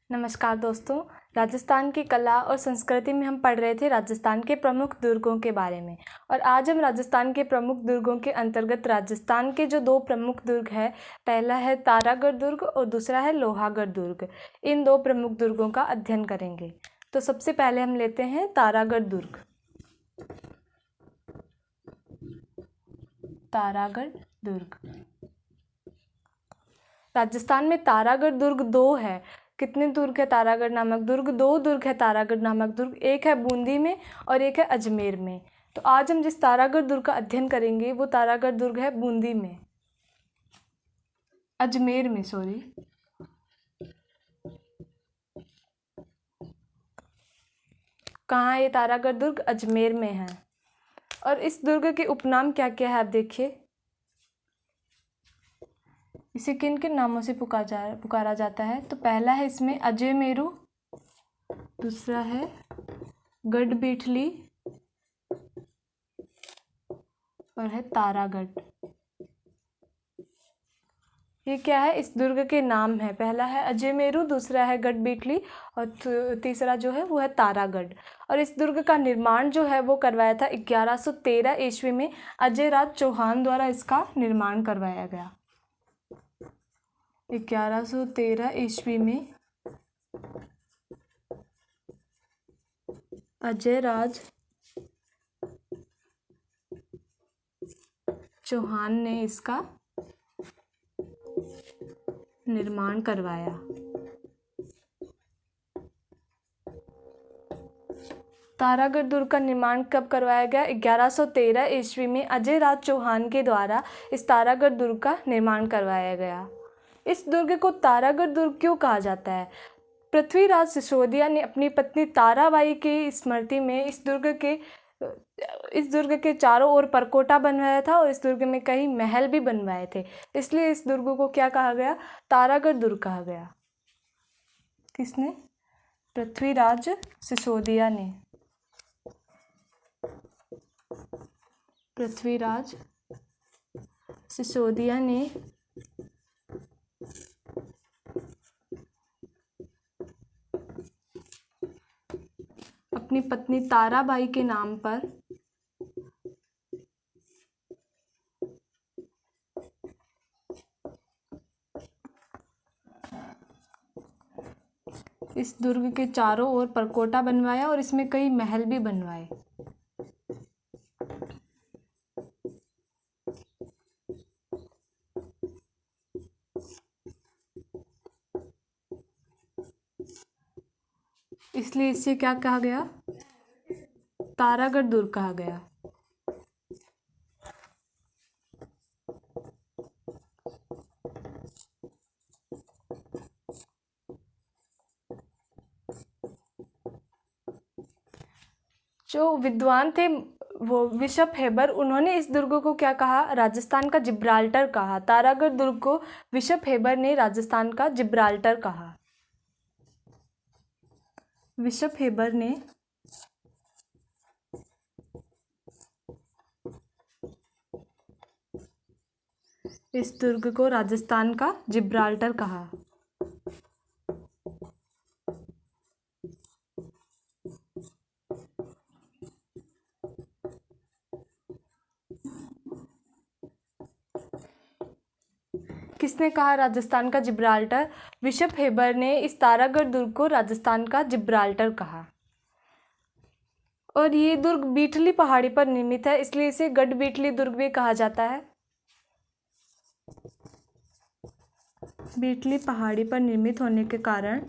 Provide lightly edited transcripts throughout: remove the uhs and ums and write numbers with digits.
नमस्कार दोस्तों। राजस्थान की कला और संस्कृति में हम पढ़ रहे थे राजस्थान के प्रमुख दुर्गों के बारे में। और आज हम राजस्थान के प्रमुख दुर्गों के अंतर्गत राजस्थान के जो दो प्रमुख दुर्ग है, पहला है तारागढ़ दुर्ग और दूसरा है लोहागढ़ दुर्ग। इन दो प्रमुख दुर्गों का अध्ययन करेंगे। तो सबसे पहले हम लेते हैं तारागढ़ दुर्ग। तारागढ़ दुर्ग राजस्थान में तारागढ़ दुर्ग दो है। कितने दुर्ग है तारागढ़ नामक दुर्ग? दो दुर्ग है तारागढ़ नामक दुर्ग। एक है बूंदी में और एक है अजमेर में। तो आज हम जिस तारागढ़ दुर्ग का अध्ययन करेंगे वो तारागढ़ दुर्ग है बूंदी में, अजमेर में, सॉरी। कहाँ है ये तारागढ़ दुर्ग? अजमेर में है। और इस दुर्ग के उपनाम क्या क्या है आप देखिए। इसे किन किन नामों से पुकारा जाता है? तो पहला है इसमें अजयमेरु, दूसरा है गढ़बीठली और है तारागढ़। ये क्या है? इस दुर्ग के नाम है। पहला है अजयमेरु, दूसरा है गढ़बीठली और तीसरा जो है वो है तारागढ़। और इस दुर्ग का निर्माण जो है वो करवाया था 1113 ईस्वी में अजयराज चौहान द्वारा इसका निर्माण करवाया गया। 1113 ईस्वी में अजयराज चौहान ने इसका निर्माण करवाया। तारागढ़ दुर्ग का निर्माण कब करवाया गया? 1113 ईस्वी में अजयराज चौहान के द्वारा इस तारागढ़ दुर्ग का निर्माण करवाया गया। इस दुर्ग को तारागढ़ दुर्ग क्यों कहा जाता है? पृथ्वीराज सिसोदिया ने अपनी पत्नी ताराबाई की स्मृति में इस दुर्ग के चारों ओर परकोटा बनवाया था और इस दुर्ग में कई महल भी बनवाए थे। इसलिए इस दुर्ग को क्या कहा गया? तारागढ़ दुर्ग कहा गया। किसने? पृथ्वीराज सिसोदिया ने। पृथ्वीराज सिसोदिया ने अपनी पत्नी ताराबाई के नाम पर इस दुर्ग के चारों ओर परकोटा बनवाया और इसमें कई महल भी बनवाए। इसलिए इसे क्या कहा गया? तारागढ़ दुर्ग कहा गया। जो विद्वान थे वो बिशप हेबर, उन्होंने इस दुर्ग को क्या कहा? राजस्थान का जिब्राल्टर कहा। तारागढ़ दुर्ग को बिशप हेबर ने राजस्थान का जिब्राल्टर कहा। बिशप हेबर ने इस दुर्ग को राजस्थान का जिब्राल्टर कहा। किसने कहा राजस्थान का जिब्राल्टर? बिशप हेबर ने इस तारागढ़ दुर्ग को राजस्थान का जिब्राल्टर कहा। और ये दुर्ग बीटली पहाड़ी पर निर्मित है, इसलिए इसे गढ़बीठली दुर्ग भी कहा जाता है। बीटली पहाड़ी पर निर्मित होने के कारण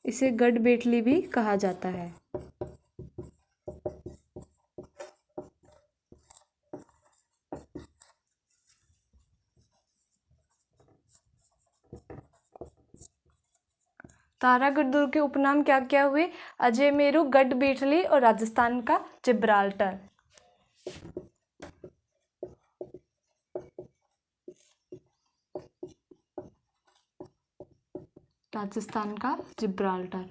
इसे गढ़बीठली भी कहा जाता है। तारागढ़ दुर्ग के उपनाम क्या क्या हुए? अजयमेरु, गढ़बीठली और राजस्थान का जिब्राल्टर। राजस्थान का जिब्राल्टर।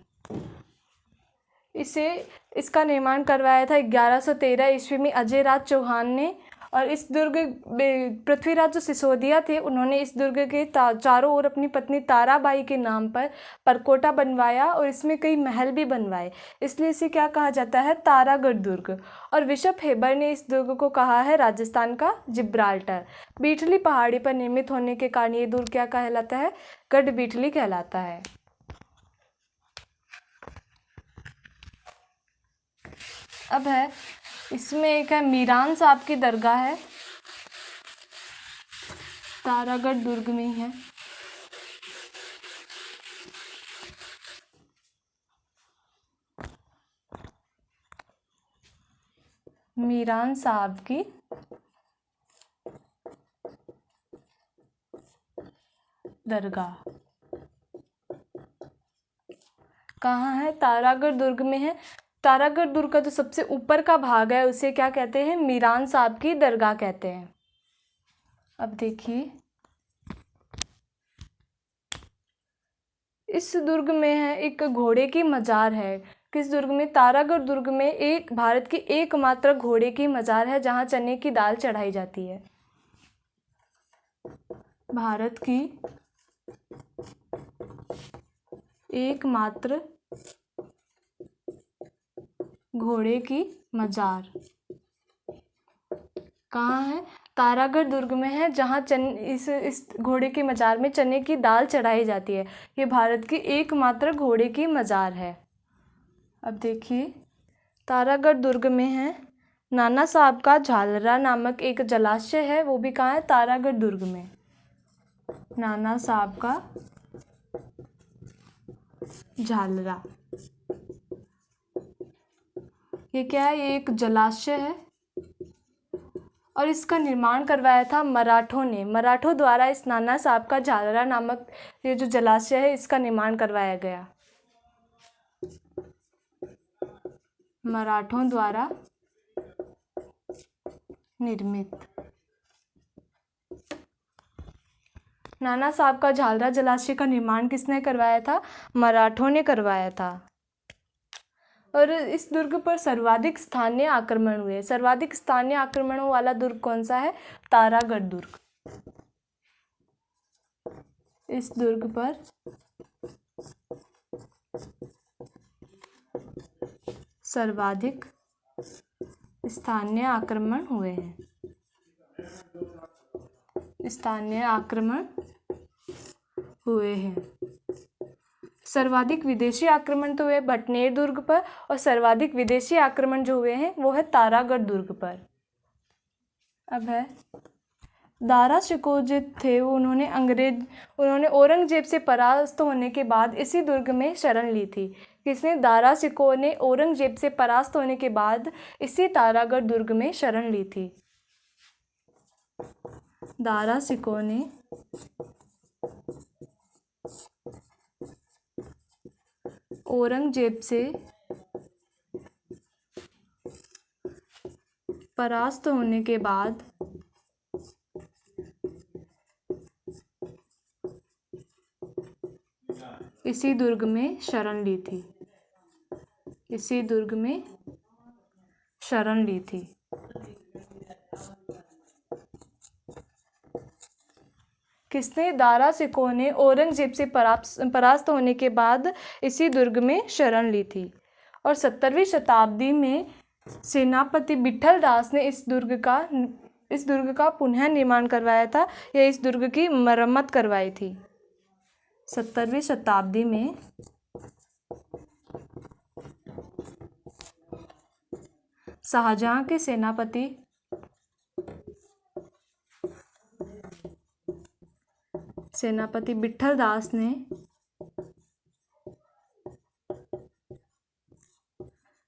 इसे इसका निर्माण करवाया था 1113 ईस्वी में अजय राज चौहान ने। और इस दुर्ग पृथ्वीराज जो सिसोदिया थे उन्होंने इस दुर्ग के चारों ओर अपनी पत्नी ताराबाई के नाम पर परकोटा बनवाया और इसमें कई महल भी बनवाए, इसलिए इसे क्या कहा जाता है, तारागढ़ दुर्ग। और बिशप हेबर ने इस दुर्ग को कहा है राजस्थान का जिब्राल्टर। बीठली पहाड़ी पर निर्मित होने के कारण ये दुर्ग क्या कहलाता है, गढ़ बीठली कहलाता है। अब है इसमें एक है मीरान साहब की दरगाह है, तारागढ़ दुर्ग में ही है। मीरान साहब की दरगाह कहाँ है, तारागढ़ दुर्ग में है। तारागढ़ दुर्ग का जो सबसे ऊपर का भाग है उसे क्या कहते हैं, मीरान साहब की दरगाह कहते हैं। अब देखिए इस दुर्ग में है एक घोड़े की मजार है। किस दुर्ग में, तारागढ़ दुर्ग में एक भारत की एकमात्र घोड़े की मजार है जहाँ चने की दाल चढ़ाई जाती है। भारत की एकमात्र घोड़े की मजार कहाँ है, तारागढ़ दुर्ग में है, जहाँ इस घोड़े की मजार में चने की दाल चढ़ाई जाती है। ये भारत की एकमात्र घोड़े की मजार है। अब देखिए तारागढ़ दुर्ग में है नाना साहब का झालरा नामक एक जलाशय है, वो भी कहाँ है, तारागढ़ दुर्ग में। नाना साहब का झालरा, ये क्या है, ये एक जलाशय है और इसका निर्माण करवाया था मराठों ने। मराठों द्वारा इस नाना साहब का झालरा नामक ये जो जलाशय है इसका निर्माण करवाया गया, मराठों द्वारा निर्मित। नाना साहब का झालरा जलाशय का निर्माण किसने करवाया था, मराठों ने करवाया था। और इस दुर्ग पर सर्वाधिक स्थानीय आक्रमण हुए। सर्वाधिक स्थानीय आक्रमणों वाला दुर्ग कौन सा है, तारागढ़ दुर्ग। इस दुर्ग पर सर्वाधिक स्थानीय आक्रमण हुए हैं। स्थानीय आक्रमण हुए हैं। सर्वाधिक विदेशी आक्रमण तो हुए भटनेर दुर्ग पर और सर्वाधिक विदेशी आक्रमण जो हुए हैं वो है तारागढ़ दुर्ग पर। अब है दारा शिकोह जो थे वो उन्होंने औरंगजेब से परास्त होने के बाद इसी दुर्ग में शरण ली थी। किसने, दारा शिकोह ने औरंगजेब से परास्त होने के बाद इसी तारागढ़ दुर्ग में शरण ली थी। दारा शिकोह ने औरंगजेब से परास्त होने के बाद इसी दुर्ग में शरण ली थी। इसी दुर्ग में शरण ली थी। किसने, दारा शिकोह ने औरंगजेब से परास्त होने के बाद इसी दुर्ग में शरण ली थी। और 17वीं शताब्दी में सेनापति विठल दास ने इस दुर्ग का पुनः निर्माण करवाया था या इस दुर्ग की मरम्मत करवाई थी। 17वीं शताब्दी में शाहजहां के सेनापति विठल दास ने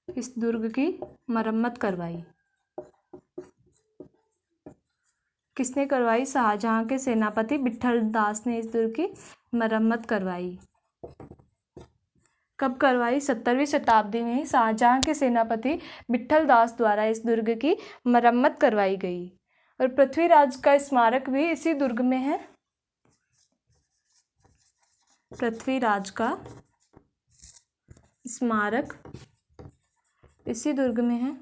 इस दुर्ग की मरम्मत करवाई। किसने करवाई, शाहजहां के सेनापति विठल दास ने इस दुर्ग की मरम्मत करवाई। कब करवाई, 17वीं शताब्दी में शाहजहां के सेनापति विठल दास द्वारा इस दुर्ग की मरम्मत करवाई गई। और पृथ्वीराज का स्मारक भी इसी दुर्ग में है। पृथ्वीराज का स्मारक इसी दुर्ग में है।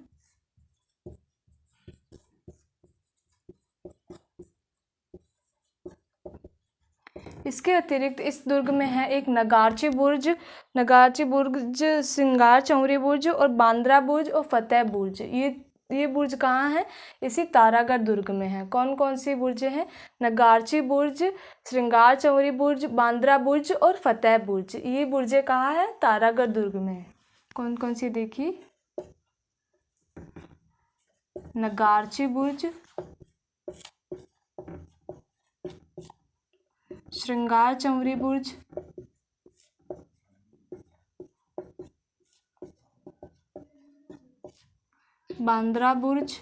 इसके अतिरिक्त इस दुर्ग में है एक नगारची बुर्ज, श्रृंगार चौरी बुर्ज और बांद्रा बुर्ज और फतेह बुर्ज। ये बुर्ज कहाँ है? इसी तारागढ़ दुर्ग में है। कौन कौन सी बुर्ज हैं? नगारची बुर्ज, श्रृंगार चौरी बुर्ज, बांद्रा बुर्ज और फतेह बुर्ज। ये बुर्जें कहाँ है? तारागढ़ दुर्ग में है। कौन कौन सी देखिए? नगारची बुर्ज, श्रृंगार चौरी बुर्ज, बांद्रा बुर्ज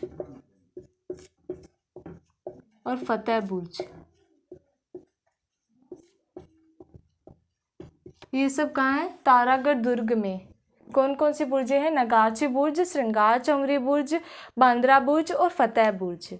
और फतेह बुर्ज। ये सब कहाँ है? तारागढ़ दुर्ग में। कौन कौन सी बुर्जें हैं? नगारची बुर्ज, श्रृंगार चौरी बुर्ज, बांद्रा बुर्ज और फतेह बुर्ज।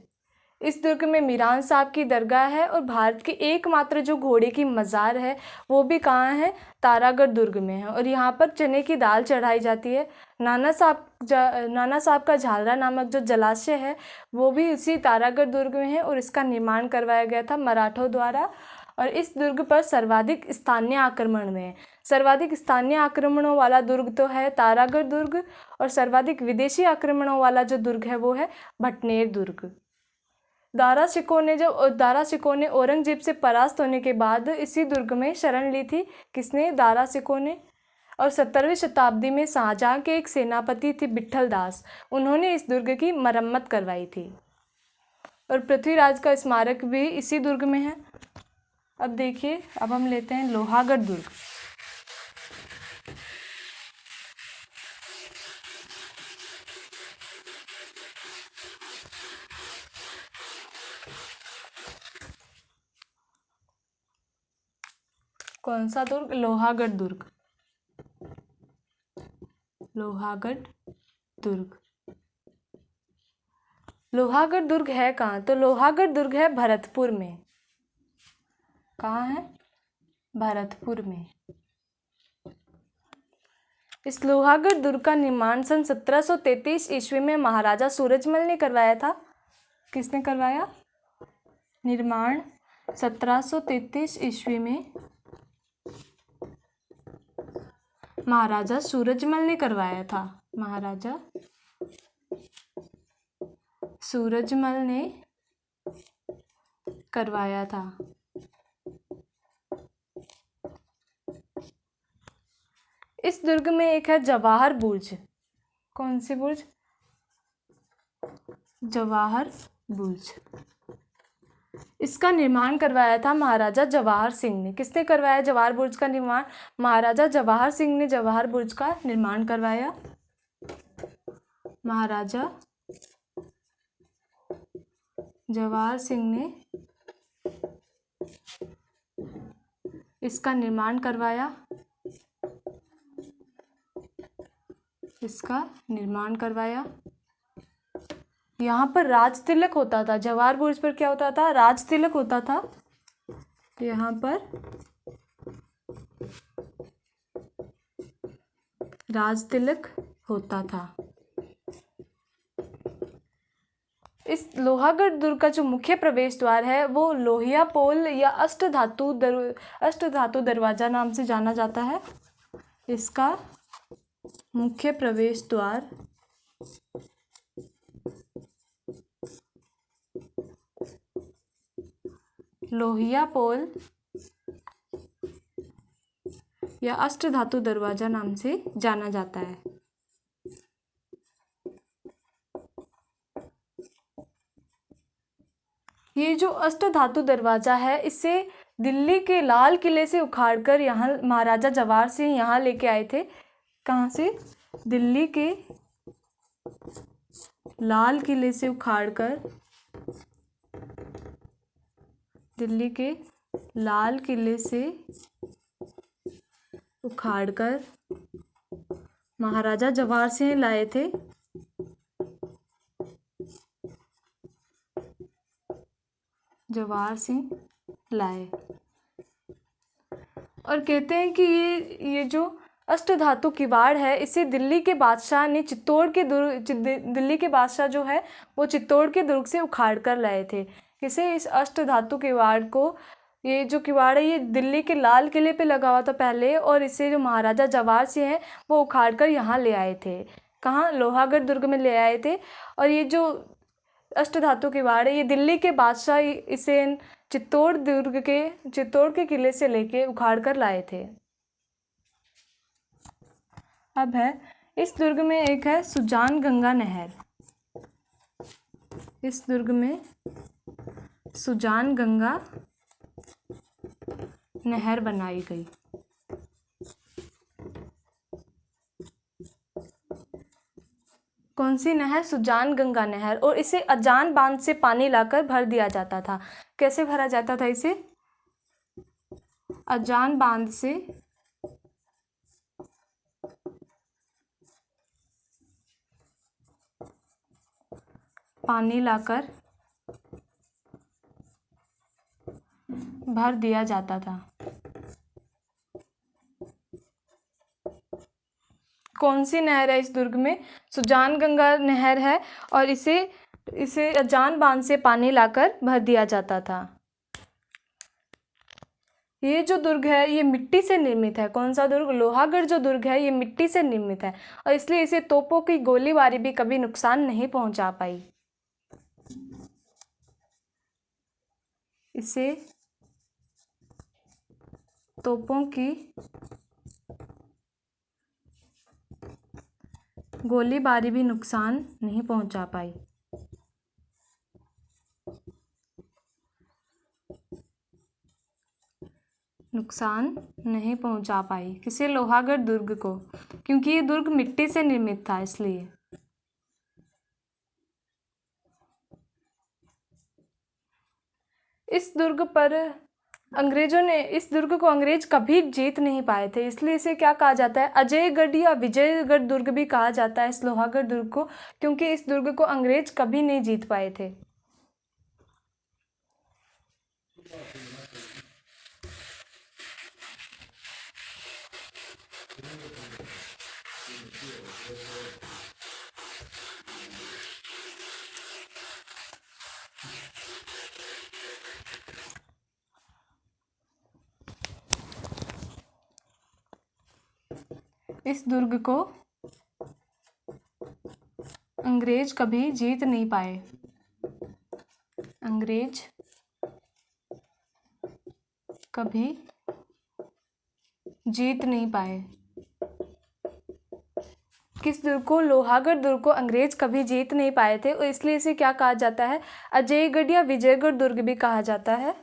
इस दुर्ग में मीरान साहब की दरगाह है और भारत की एकमात्र जो घोड़े की मज़ार है वो भी कहाँ है? तारागढ़ दुर्ग में है। और यहाँ पर चने की दाल चढ़ाई जाती है। नाना साहब का झालरा नामक जो जलाशय है वो भी इसी तारागढ़ दुर्ग में है और इसका निर्माण करवाया गया था मराठों द्वारा। और इस दुर्ग पर सर्वाधिक स्थानीय आक्रमण हुए हैं। सर्वाधिक स्थानीय आक्रमणों वाला दुर्ग तो है तारागढ़ दुर्ग, और सर्वाधिक विदेशी आक्रमणों वाला जो दुर्ग है वो है भटनेर दुर्ग। दारा शिकोह ने औरंगजेब से परास्त होने के बाद इसी दुर्ग में शरण ली थी। किसने? दारा शिकोह ने। और 17वीं शताब्दी में शाहजहां के एक सेनापति थे विट्ठल दास, उन्होंने इस दुर्ग की मरम्मत करवाई थी। और पृथ्वीराज का स्मारक भी इसी दुर्ग में है। अब देखिए, अब हम लेते हैं लोहागढ़ दुर्ग। कौन सा दुर्ग? लोहागढ़ दुर्ग। लोहागढ़ दुर्ग। लोहागढ़ दुर्ग है कहाँ? तो लोहागढ़ दुर्ग है भरतपुर में। कहाँ है? भरतपुर में। इस लोहागढ़ दुर्ग का निर्माण सन 1733 ईस्वी में महाराजा सूरजमल ने करवाया था। किसने करवाया? निर्माण 1733 ईस्वी में महाराजा सूरजमल ने करवाया था। महाराजा सूरजमल ने करवाया था। इस दुर्ग में एक है जवाहर बुर्ज। कौन सी बुर्ज? जवाहर बुर्ज। इसका निर्माण करवाया था महाराजा जवाहर सिंह ने। किसने करवाया जवाहर बुर्ज का निर्माण? महाराजा जवाहर सिंह ने जवाहर बुर्ज का निर्माण करवाया। महाराजा जवाहर सिंह ने इसका निर्माण करवाया। यहाँ पर राज तिलक होता था। जवाहर बुर्ज पर क्या होता था? राज तिलक होता था। यहाँ पर राज तिलक होता था। इस लोहागढ़ दुर्ग का जो मुख्य प्रवेश द्वार है वो लोहिया पोल या अष्टधातु दरवाजा नाम से जाना जाता है। इसका मुख्य प्रवेश द्वार लोहिया पोल या अष्टधातु दरवाजा नाम से जाना जाता है। ये जो अष्टधातु दरवाजा है इसे दिल्ली के लाल किले से उखाड़कर यहाँ महाराजा जवाहर सिंह यहाँ लेके आए थे। कहाँ से? दिल्ली के लाल किले से उखाड़कर महाराजा जवाहर सिंह लाए थे। और कहते हैं कि ये जो अष्टधातु किवाड़ है, इसे दिल्ली के बादशाह ने दिल्ली के बादशाह जो है वो चित्तौड़ के दुर्ग से उखाड़ कर लाए थे। किसे? इस अष्टधातु किवाड़ को। ये जो किवाड़ है ये दिल्ली के लाल किले पे लगा हुआ था पहले, और इसे जो महाराजा जवाहर सिंह हैं वो उखाड़ कर यहाँ ले आए थे। कहाँ? लोहागढ़ दुर्ग में ले आए थे। और ये जो अष्टधातु किवाड़ है ये दिल्ली के बादशाह इसे चित्तौड़ के किले से लेके उखाड़ कर लाए थे। अब है, इस दुर्ग में एक है सुजान गंगा नहर। इस दुर्ग में सुजान गंगा नहर बनाई गई। कौन सी नहर? सुजान गंगा नहर। और इसे अजान बांध से पानी लाकर भर दिया जाता था। कैसे भरा जाता था इसे? अजान बांध से पानी लाकर भर दिया जाता था। कौन सी नहर है इस दुर्ग में? सुजान गंगा नहर है, और इसे अजान बांध से पानी लाकर भर दिया जाता था। ये जो दुर्ग है ये मिट्टी से निर्मित है। कौन सा दुर्ग? लोहागढ़ जो दुर्ग है ये मिट्टी से निर्मित है, और इसलिए इसे तोपों की गोलीबारी भी कभी नुकसान नहीं पहुंचा पाई। इसे तोपों की गोलीबारी भी नुकसान नहीं पहुंचा पाई। नुकसान नहीं पहुंचा पाई। किसे? लोहागढ़ दुर्ग को, क्योंकि ये दुर्ग मिट्टी से निर्मित था इसलिए। इस दुर्ग को अंग्रेज कभी जीत नहीं पाए थे, इसलिए इसे क्या कहा जाता है? अजयगढ़ या विजयगढ़ दुर्ग भी कहा जाता है इस लोहागढ़ दुर्ग को, क्योंकि इस दुर्ग को अंग्रेज कभी नहीं जीत पाए थे। इस दुर्ग को अंग्रेज कभी जीत नहीं पाए। अंग्रेज कभी जीत नहीं पाए। किस दुर्ग को? लोहागढ़ दुर्ग को अंग्रेज कभी जीत नहीं पाए थे, और इसलिए इसे क्या कहा जाता है? अजयगढ़ या विजयगढ़ दुर्ग भी कहा जाता है।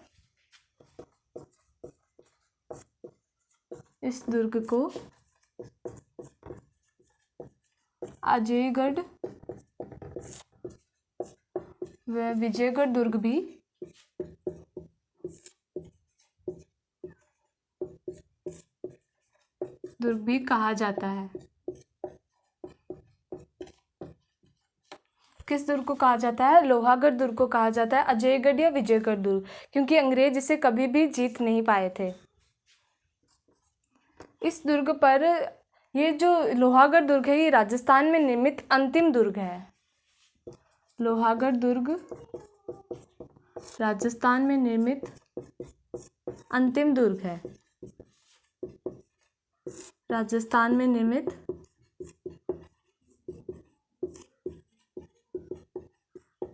इस दुर्ग को अजयगढ़ व विजयगढ़ दुर्ग भी कहा जाता है। किस दुर्ग को कहा जाता है? लोहागढ़ दुर्ग को कहा जाता है अजयगढ़ या विजयगढ़ दुर्ग, क्योंकि अंग्रेज इसे कभी भी जीत नहीं पाए थे। इस दुर्ग पर, ये जो लोहागढ़ दुर्ग है ये राजस्थान में निर्मित अंतिम दुर्ग है। लोहागढ़ दुर्ग राजस्थान में निर्मित अंतिम दुर्ग है। राजस्थान में निर्मित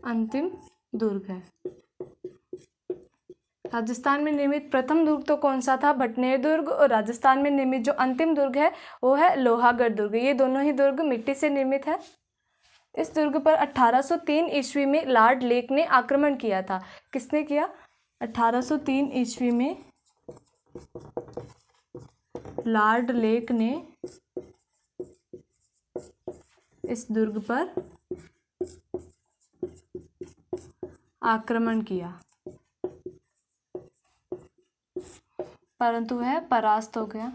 अंतिम दुर्ग है। राजस्थान में निर्मित प्रथम दुर्ग तो कौन सा था? भटनेर दुर्ग। और राजस्थान में निर्मित जो अंतिम दुर्ग है वो है लोहागढ़ दुर्ग। ये दोनों ही दुर्ग मिट्टी से निर्मित है। इस दुर्ग पर 1803 ईस्वी में लॉर्ड लेक ने आक्रमण किया था। किसने किया? 1803 ईस्वी में लॉर्ड लेक ने इस दुर्ग पर आक्रमण किया, परंतु वह परास्त हो गया।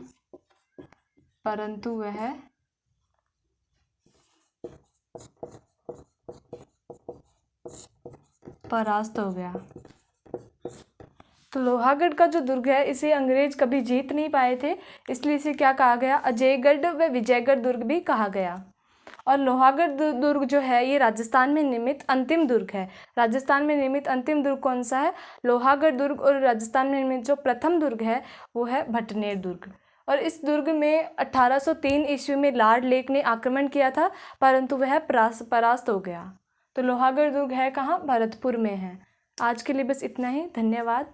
तो लोहागढ़ का जो दुर्ग है इसे अंग्रेज कभी जीत नहीं पाए थे, इसलिए इसे क्या कहा गया, अजयगढ़ व विजयगढ़ दुर्ग भी कहा गया। और लोहागढ़ दुर्ग जो है ये राजस्थान में निर्मित अंतिम दुर्ग है। राजस्थान में निर्मित अंतिम दुर्ग कौन सा है, लोहागढ़ दुर्ग। और राजस्थान में निर्मित जो प्रथम दुर्ग है वो है भटनेर दुर्ग। और इस दुर्ग में 1803 ईस्वी में लॉर्ड लेक ने आक्रमण किया था, परंतु वह परास्त हो गया। तो लोहागढ़ दुर्ग है कहाँ, भरतपुर में है। आज के लिए बस इतना ही, धन्यवाद।